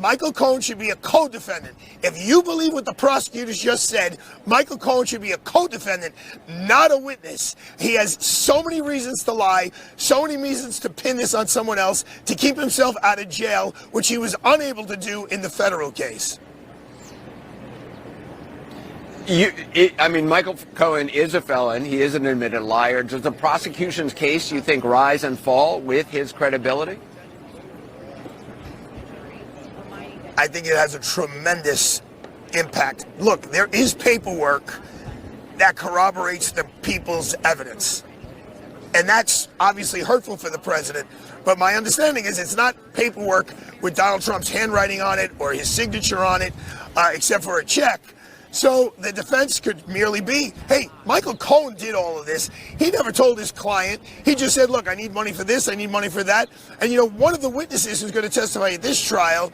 Michael Cohen should be a co-defendant. If you believe what the prosecutors just said, Michael Cohen should be a co-defendant, not a witness. He has so many reasons to lie, so many reasons to pin this on someone else, to keep himself out of jail, which he was unable to do in the federal case. Michael Cohen is a felon. He is an admitted liar. Does the prosecution's case, you think, rise and fall with his credibility? I think it has a tremendous impact. Look, there is paperwork that corroborates the people's evidence. And that's obviously hurtful for the president. But my understanding is it's not paperwork with Donald Trump's handwriting on it or his signature on it, except for a check. So the defense could merely be, hey, Michael Cohen did all of this. He never told his client. He just said, look, I need money for this, I need money for that. And, one of the witnesses who's going to testify at this trial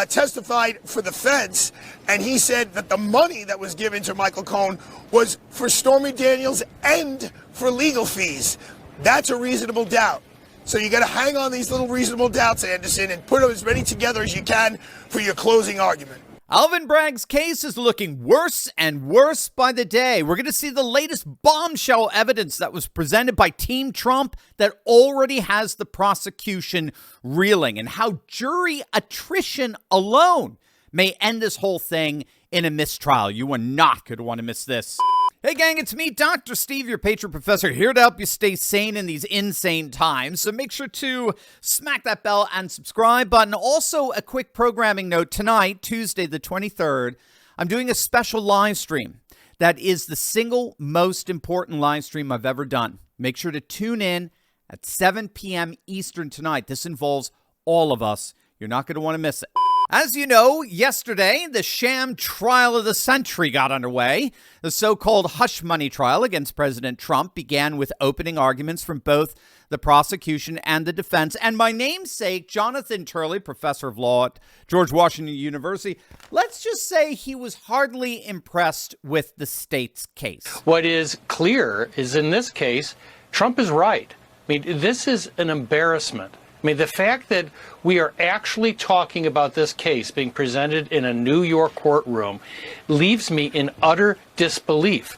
testified for the feds, and he said that the money that was given to Michael Cohen was for Stormy Daniels and for legal fees. That's a reasonable doubt. So you got to hang on these little reasonable doubts, Anderson, and put as many together as you can for your closing argument. Alvin Bragg's case is looking worse and worse by the day. We're going to see the latest bombshell evidence that was presented by Team Trump that already has the prosecution reeling, and how jury attrition alone may end this whole thing in a mistrial. You are not going to want to miss this. Hey gang, it's me, Dr. Steve, your patron professor, here to help you stay sane in these insane times. So make sure to smack that bell and subscribe button. Also, a quick programming note. Tonight, Tuesday the 23rd, I'm doing a special live stream. That is the single most important live stream I've ever done. Make sure to tune in at 7 p.m. Eastern tonight. This involves all of us. You're not going to want to miss it. As you know, yesterday, the sham trial of the century got underway. The so-called hush money trial against President Trump began with opening arguments from both the prosecution and the defense. And my namesake, Jonathan Turley, professor of law at George Washington University, let's just say he was hardly impressed with the state's case. What is clear is in this case, Trump is right. This is an embarrassment. The fact that we are actually talking about this case being presented in a New York courtroom leaves me in utter disbelief.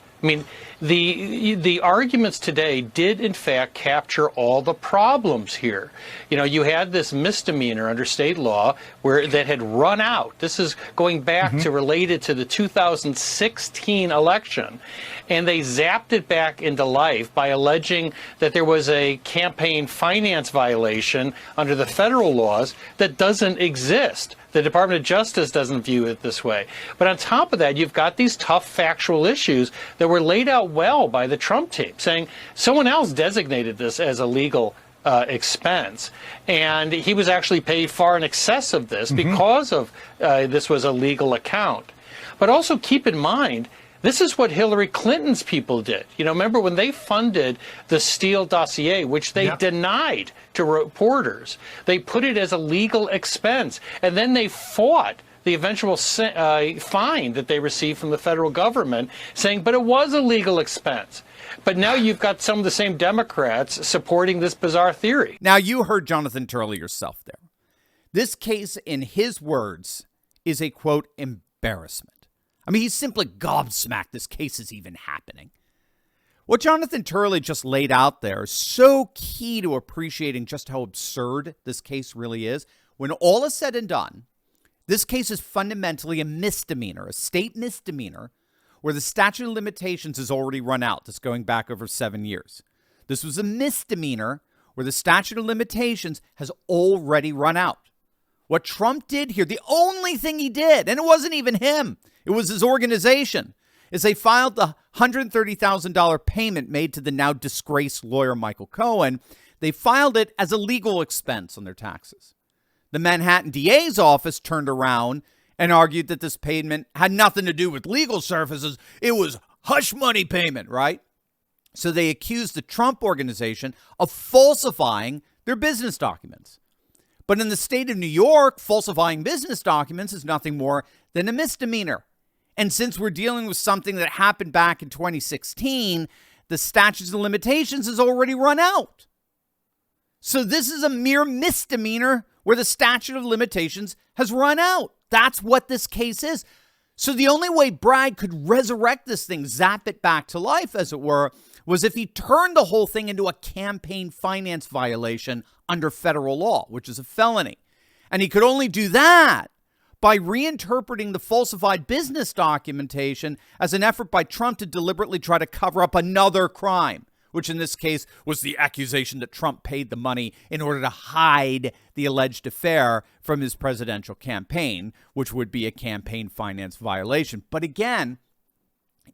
The arguments today did in fact capture all the problems here. You had this misdemeanor under state law that had run out. This is going back to related to the 2016 election. And they zapped it back into life by alleging that there was a campaign finance violation under the federal laws that doesn't exist. The Department of Justice doesn't view it this way. But on top of that, you've got these tough factual issues that were laid out well by the Trump team, saying someone else designated this as a legal expense, and he was actually paid far in excess of this because of this was a legal account. But also keep in mind, this is what Hillary Clinton's people did. Remember when they funded the Steele dossier, which they denied to reporters, they put it as a legal expense, and then they fought the eventual fine that they received from the federal government, saying, but it was a legal expense. But now you've got some of the same Democrats supporting this bizarre theory. Now, you heard Jonathan Turley yourself there. This case, in his words, is a, quote, embarrassment. He's simply gobsmacked this case is even happening. What Jonathan Turley just laid out there is so key to appreciating just how absurd this case really is. When all is said and done, this case is fundamentally a misdemeanor, a state misdemeanor, where the statute of limitations has already run out. That's going back over 7 years. This was a misdemeanor where the statute of limitations has already run out. What Trump did here, the only thing he did, and it wasn't even him, it was his organization, is they filed the $130,000 payment made to the now disgraced lawyer Michael Cohen. They filed it as a legal expense on their taxes. The Manhattan DA's office turned around and argued that this payment had nothing to do with legal services. It was hush money payment, right? So they accused the Trump organization of falsifying their business documents. But in the state of New York, falsifying business documents is nothing more than a misdemeanor. And since we're dealing with something that happened back in 2016, the statute of limitations has already run out. So this is a mere misdemeanor where the statute of limitations has run out. That's what this case is. So the only way Bragg could resurrect this thing, zap it back to life, as it were, was if he turned the whole thing into a campaign finance violation under federal law, which is a felony. And he could only do that by reinterpreting the falsified business documentation as an effort by Trump to deliberately try to cover up another crime, which in this case was the accusation that Trump paid the money in order to hide the alleged affair from his presidential campaign, which would be a campaign finance violation. But again,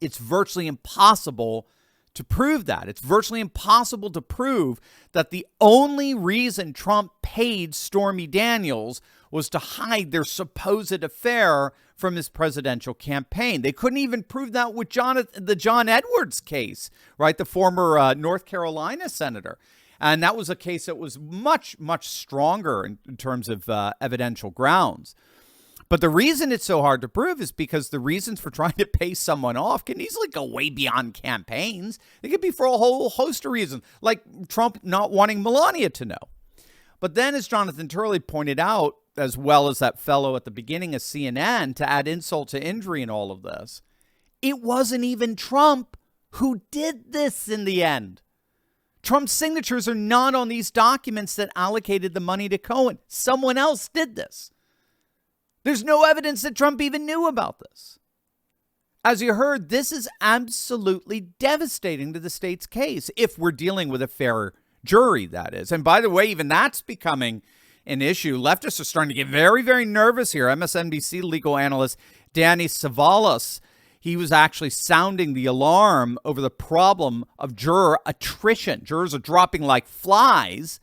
it's virtually impossible to prove that. It's virtually impossible to prove that the only reason Trump paid Stormy Daniels was to hide their supposed affair from his presidential campaign. They couldn't even prove that with the John Edwards case, right? The former North Carolina senator. And that was a case that was much, much stronger in terms of evidential grounds. But the reason it's so hard to prove is because the reasons for trying to pay someone off can easily go way beyond campaigns. They could be for a whole host of reasons, like Trump not wanting Melania to know. But then, as Jonathan Turley pointed out, as well as that fellow at the beginning of CNN, to add insult to injury in all of this, it wasn't even Trump who did this in the end. Trump's signatures are not on these documents that allocated the money to Cohen. Someone else did this. There's no evidence that Trump even knew about this. As you heard, this is absolutely devastating to the state's case, if we're dealing with a fair jury, that is. And by the way, even that's becoming an issue. Leftists are starting to get very, very nervous here. MSNBC legal analyst Danny Savalas, he was actually sounding the alarm over the problem of juror attrition. Jurors are dropping like flies,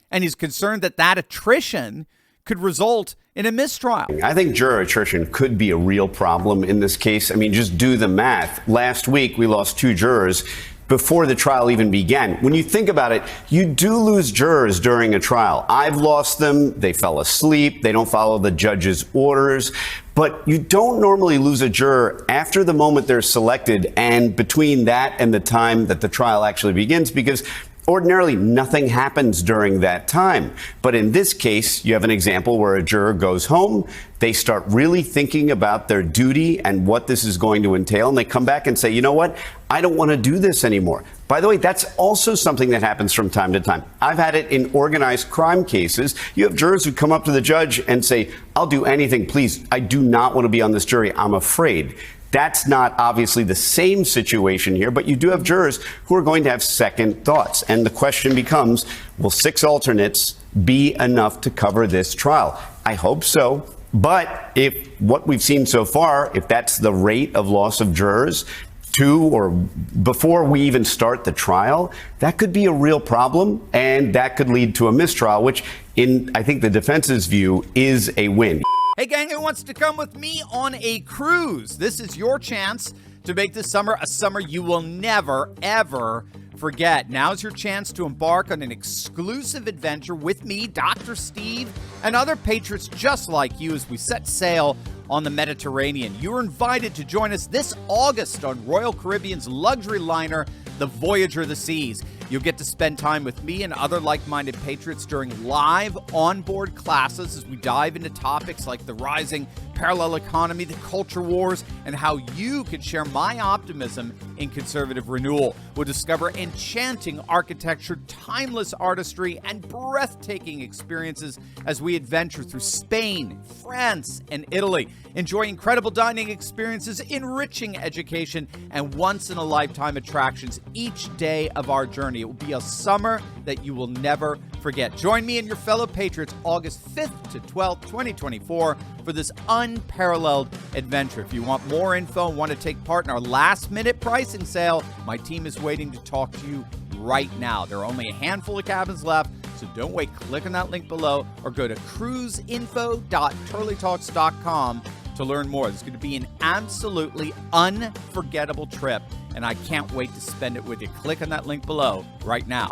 and he's concerned that that attrition could result in a mistrial. I think juror attrition could be a real problem in this case. I mean, just do the math. Last week, we lost 2 jurors before the trial even began. When you think about it, you do lose jurors during a trial. I've lost them. They fell asleep. They don't follow the judge's orders. But you don't normally lose a juror after the moment they're selected and between that and the time that the trial actually begins, because ordinarily, nothing happens during that time. But in this case, you have an example where a juror goes home. They start really thinking about their duty and what this is going to entail. And they come back and say, you know what? I don't want to do this anymore. By the way, that's also something that happens from time to time. I've had it in organized crime cases. You have jurors who come up to the judge and say, I'll do anything, please. I do not want to be on this jury. I'm afraid. That's not obviously the same situation here, but you do have jurors who are going to have second thoughts. And the question becomes, will 6 alternates be enough to cover this trial? I hope so. But if what we've seen so far, if that's the rate of loss of jurors, 2 or before we even start the trial, that could be a real problem. And that could lead to a mistrial, which in, I think, the defense's view is a win. Hey gang, who wants to come with me on a cruise? This is your chance to make this summer a summer you will never, ever forget. Now's your chance to embark on an exclusive adventure with me, Dr. Steve, and other patriots just like you as we set sail on the Mediterranean. You're invited to join us this August on Royal Caribbean's luxury liner, the Voyager of the Seas. You'll get to spend time with me and other like-minded patriots during live onboard classes as we dive into topics like the rising parallel economy, the culture wars, and how you can share my optimism in conservative renewal. We'll discover enchanting architecture, timeless artistry, and breathtaking experiences as we adventure through Spain, France, and Italy. Enjoy incredible dining experiences, enriching education, and once-in-a-lifetime attractions each day of our journey. It will be a summer that you will never forget. Join me and your fellow patriots August 5th to 12th, 2024 for this unparalleled adventure. If you want more info and want to take part in our last-minute pricing sale, my team is waiting to talk to you right now. There are only a handful of cabins left, so don't wait. Click on that link below or go to cruiseinfo.turleytalks.com to learn more. It's going to be an absolutely unforgettable trip, and I can't wait to spend it with you. Click on that link below right now.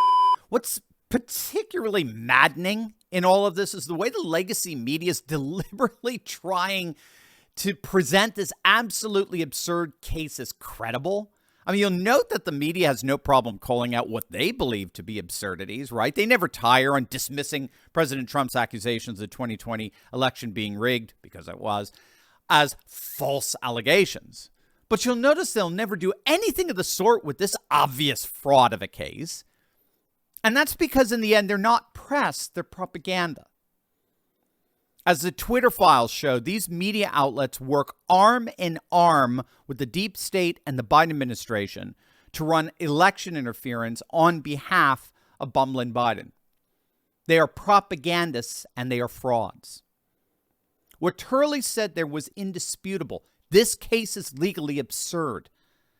What's particularly maddening in all of this is the way the legacy media is deliberately trying to present this absolutely absurd case as credible. I mean, you'll note that the media has no problem calling out what they believe to be absurdities, right? They never tire on dismissing President Trump's accusations of the 2020 election being rigged, because it was, as false allegations. But you'll notice they'll never do anything of the sort with this obvious fraud of a case. And that's because in the end, they're not press, they're propaganda. As the Twitter files show, these media outlets work arm in arm with the deep state and the Biden administration to run election interference on behalf of bumbling Biden. They are propagandists and they are frauds. What Turley said there was indisputable. This case is legally absurd.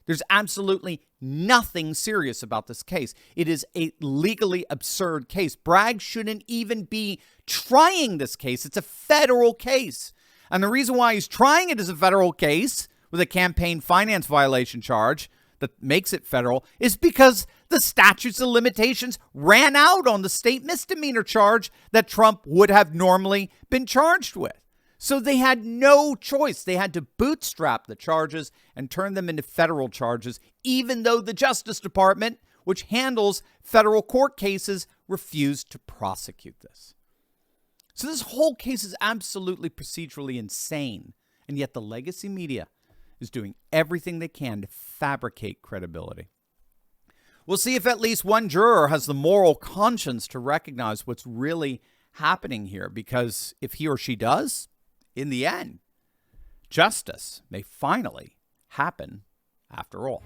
There's absolutely nothing serious about this case. It is a legally absurd case. Bragg shouldn't even be trying this case. It's a federal case. And the reason why he's trying it as a federal case with a campaign finance violation charge that makes it federal is because the statutes of limitations ran out on the state misdemeanor charge that Trump would have normally been charged with. So they had no choice. They had to bootstrap the charges and turn them into federal charges, even though the Justice Department, which handles federal court cases, refused to prosecute this. So this whole case is absolutely procedurally insane. And yet the legacy media is doing everything they can to fabricate credibility. We'll see if at least one juror has the moral conscience to recognize what's really happening here, because if he or she does, in the end, justice may finally happen after all.